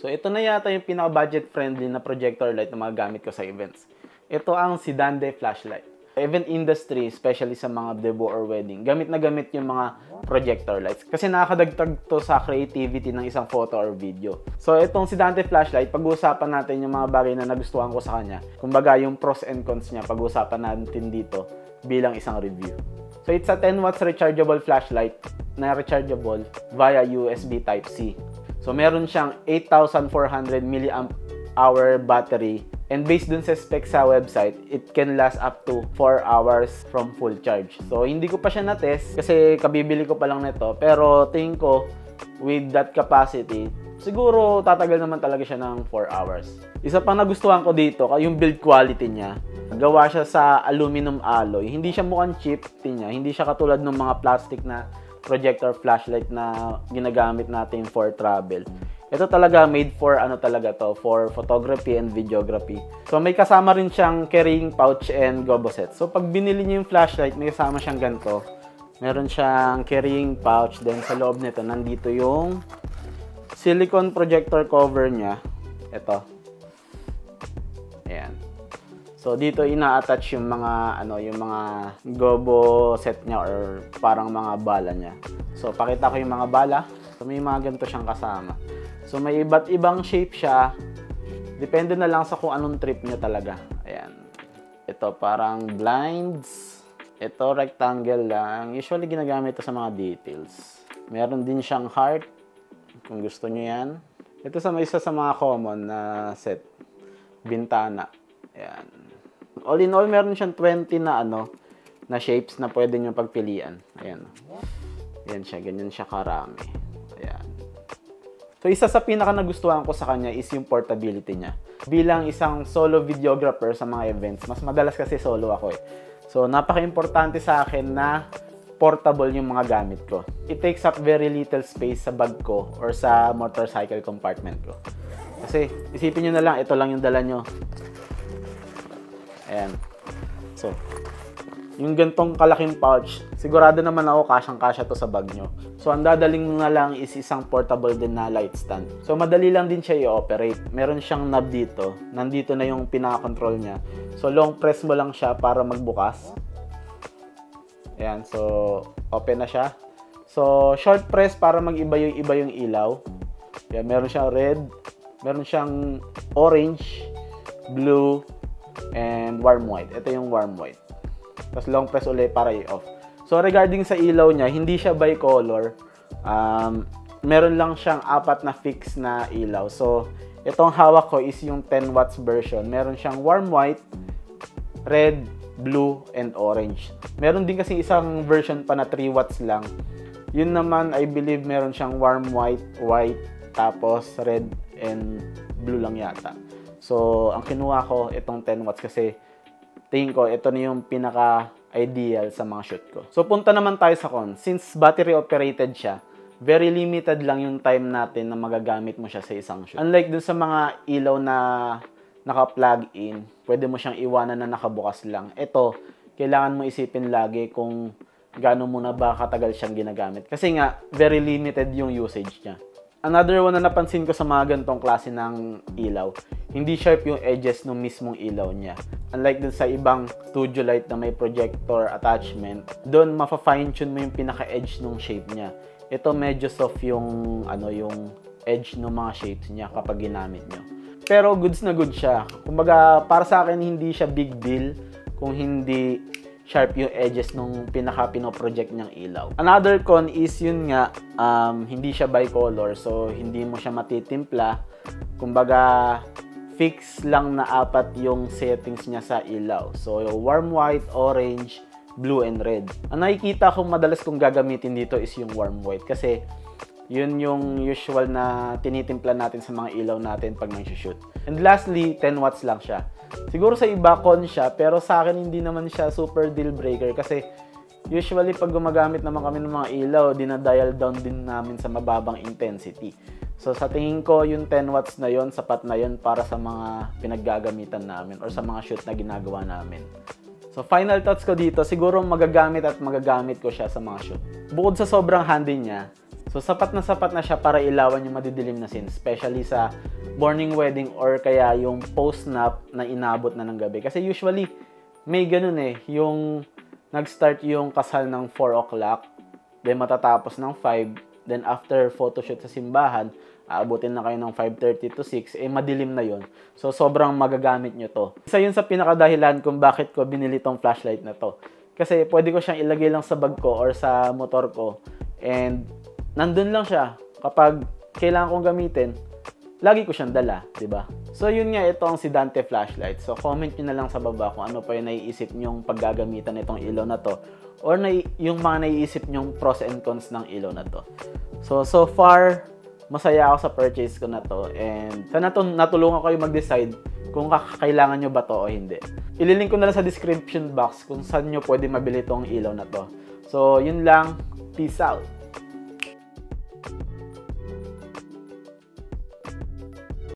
So ito na yata yung pinaka-budget friendly na projector light na magagamit ko sa events. Ito ang Sidande flashlight. Event industry, especially sa mga debut or wedding, gamit na gamit yung mga projector lights. Kasi nakakadagdag to sa creativity ng isang photo or video. So itong Sidande flashlight, pag-uusapan natin yung mga bagay na nagustuhan ko sa kanya. Kumbaga yung pros and cons niya, pag-uusapan natin dito bilang isang review. So it's a 10 watts rechargeable flashlight na rechargeable via USB Type-C. So meron siyang 8,400 mAh battery. And based dun sa specs sa website, it can last up to 4 hours from full charge. So, hindi ko pa siya na-test kasi kabibili ko pa lang nito. Pero tingin ko, with that capacity, siguro tatagal naman talaga siya ng 4 hours. Isa pang nagustuhan ko dito, yung build quality niya. Gawa siya sa aluminum alloy. Hindi siya mukhang cheap niya. Hindi siya katulad ng mga plastic na projector flashlight na ginagamit natin for travel. Ito talaga made for for photography and videography. So may kasama rin siyang carrying pouch and gobo set. So pag binili niyo yung flashlight, may kasama siyang ganito. Meron siyang carrying pouch, then sa loob nito nandito yung silicone projector cover niya. Ito. Ayan. So dito ina-attach yung mga yung mga gobo set niya or parang mga bala niya. So pakita ko yung mga bala. So may mga ganito siyang kasama. So may iba't ibang shape siya. Depende na lang sa kung anong trip niyo talaga. Ayan. Ito parang blinds. Ito rectangle lang. Usually ginagamit ito sa mga details. Meron din siyang heart. Kung gusto niyo yan. Ito isa sa mga common na set. Bintana. Ayan. All in all, meron siyang 20 na na shapes na pwede niyo pagpilian. Ayan. Ayan siya. Ganyan siya karami. Ayan. So, isa sa pinaka nagustuhan ko sa kanya is yung portability niya. Bilang isang solo videographer sa mga events, mas madalas kasi solo ako eh. So, napaka-importante sa akin na portable yung mga gamit ko. It takes up very little space sa bag ko or sa motorcycle compartment ko. Kasi, isipin nyo na lang, ito lang yung dala nyo. Ayan. So, yung gantong kalaking pouch, sigurado naman ako kasyang-kasya to sa bag nyo. So, ang dadaling mo na lang is isang portable din na light stand. So, madali lang din siya i-operate. Meron siyang knob dito. Nandito na yung pinaka-control niya. So, long press mo lang siya para magbukas. Ayan. So, open na siya. So, short press para mag-iba yung ilaw. Ayan. Meron siyang red. Meron siyang orange, blue, and warm white. Ito yung warm white. Tapos long press ulit para i-off. So, regarding sa ilaw niya, hindi siya bicolor. Meron lang siyang 4 na fix na ilaw. So, itong hawak ko is yung 10 watts version. Meron siyang warm white, red, blue, and orange. Meron din kasi isang version pa na 3 watts lang. Yun naman, I believe meron siyang warm white, tapos red, and blue lang yata. So, ang kinuha ko, itong 10 watts kasi tingin ko, ito na yung pinaka-ideal sa mga shoot ko. So, punta naman tayo sa con. Since battery-operated siya, very limited lang yung time natin na magagamit mo siya sa isang shoot. Unlike dun sa mga ilaw na naka-plug in, pwede mo siyang iwanan na nakabukas lang. Ito, kailangan mo isipin lagi kung gaano mo na ba katagal siyang ginagamit. Kasi nga, very limited yung usage niya. Another one na napansin ko sa mga ganitong klase ng ilaw, hindi sharp yung edges ng mismong ilaw niya. Unlike dun sa ibang studio light na may projector attachment, doon mafa-fine-tune mo yung pinaka-edge ng shape niya. Ito medyo soft yung yung edge ng mga shapes niya kapag ginamit nyo. Pero goods na good siya. Kumbaga, para sa akin hindi siya big deal kung hindi sharp yung edges nung pinaka-pino-project niyang ilaw. Another con is yun nga, hindi siya bicolor, so hindi mo siya matitimpla. Kumbaga, fix lang na 4 yung settings niya sa ilaw. So, warm white, orange, blue, and red. Ang nakikita kong madalas kong gagamitin dito is yung warm white kasi yun yung usual na tinitimpla natin sa mga ilaw natin pag nag-shoot. And lastly, 10 watts lang siya. Siguro sa iba con siya, pero sa akin hindi naman siya super deal breaker kasi usually pag gumagamit naman kami ng mga ilaw, dinadial down din namin sa mababang intensity. So sa tingin ko, yung 10 watts na yon, sapat na yon para sa mga pinaggagamitan namin or sa mga shoot na ginagawa namin. So final thoughts ko dito, siguro magagamit ko siya sa mga shoot. Bukod sa sobrang handy niya, So, sapat na siya para ilawan yung madidilim na scene, especially sa morning wedding or kaya yung post-nap na inabot na ng gabi. Kasi usually, may ganun yung nag-start yung kasal ng 4 o'clock, then matatapos ng 5, then after photoshoot sa simbahan, aabutin na kayo ng 5:30 to 6, madilim na yon. So, sobrang magagamit nyo to. Isa yun sa pinakadahilan kung bakit ko binili tong flashlight na to. Kasi pwede ko siyang ilagay lang sa bag ko or sa motor ko, and nandun lang siya. Kapag kailangan kong gamitin, lagi ko siyang dala, diba? So, yun nga, ito ang si Dante flashlight. So, comment nyo na lang sa baba kung ano pa yung naiisip nyong paggagamitan itong ilaw na to, or yung mga naiisip nyong pros and cons ng ilaw na to. So far, masaya ako sa purchase ko na to, and sana natulungan kayo mag-decide kung kailangan nyo ba to o hindi. Ililink ko na lang sa description box kung saan nyo pwede mabili itong ilaw na to. So, yun lang. Peace out!